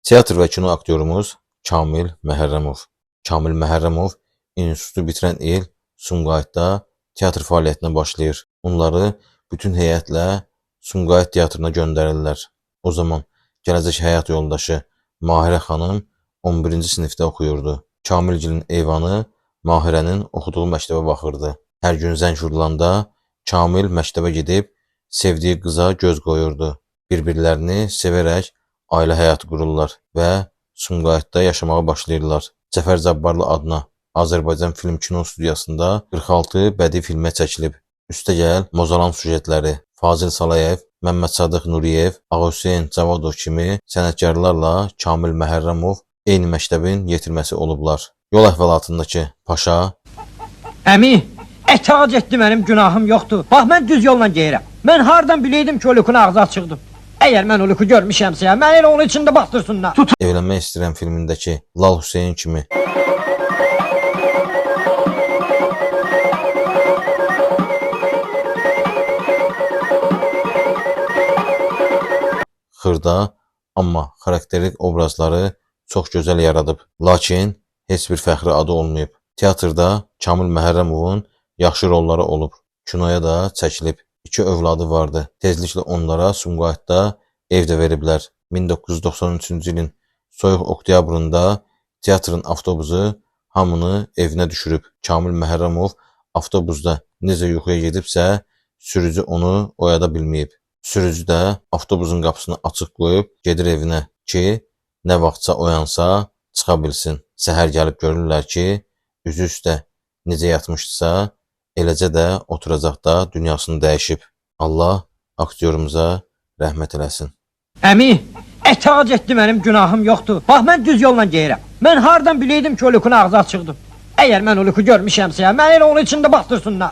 Teatr və kino aktyorumuz Kamil Məhərrəmov. Kamil Məhərrəmov institutu bitirən il Sumqayıtda teatr fəaliyyətinə başlayır. Onları bütün heyətlə Sumqayıt teatrına göndərirlər. O zaman gələcək həyat yoldaşı Mahirə xanım 11-ci sinifdə oxuyurdu. Kamilgilin eyvanı Mahirənin oxuduğu məktəbə baxırdı. Hər gün zəng vurulanda Kamil məktəbə gedib sevdiyi qıza göz qoyurdu. Bir-birlərini sevərək ailə həyatı qururlar və Sumqayıtda yaşamağa başlayırlar. Cəfər Cabbarlı adına Azərbaycan Film Kino Studiyasında 46 bədii filmə çəkilib. Üstəgəl Mozalan sujetləri Fazil Salayev, Məmməd Sadıq Nuriyev, Ağahüseyn Cavadov kimi sənətkarlarla Kamil Məhərrəmov eyni məktəbin yetirməsi olublar. Yol əhvalatındakı Paşa Əmi, etac etdi, mənim günahım yoxdur. Bax, mən düz yolla geyirəm. Mən hardan biləydim ki, o Lükün ağzı açıqdır. Əgər mən o Lükü görmüşəmsə, mən elə onun içində baxdırsınlar. Evlənmək istəyirəm filmindəki Lal Hüseyn kimi xırda, amma xarakterlik obrazları çox gözəl yaradıb. Lakin heç bir fəxri adı olmayıb. Teatrda Kamil Məhərrəmovun yaxşı rolları olub. Kinoya da çəkilib. 2 övladı vardı. Tezliklə onlara Sumqayıtda ev də veriblər. 1993-cü ilin soyuq oktyabrında teatrın avtobusu hamını evinə düşürüb. Kamil Məhərrəmov avtobusda necə yuxuya gedibsə, sürücü onu oyada bilməyib. Sürücü də avtobusun qapısını açıq qoyub gedir evinə ki, nə vaxtsa oyansa çıxa bilsin. Səhər gəlib görürlər ki, üzü üstə necə yatmışdısa, eləcə də oturacaqda dünyasını dəyişib. Allah aktyorumuza rəhmət eləsin. Əmi, etac etdi, mənim günahım yoxdur. Bax, mən düz yolla geyirəm. Mən hardan biləydim ki, o Lükün ağzı açıqdır. Əgər mən o Lükü görmüşəmsə, mən elə onun içində baxdırsınlar.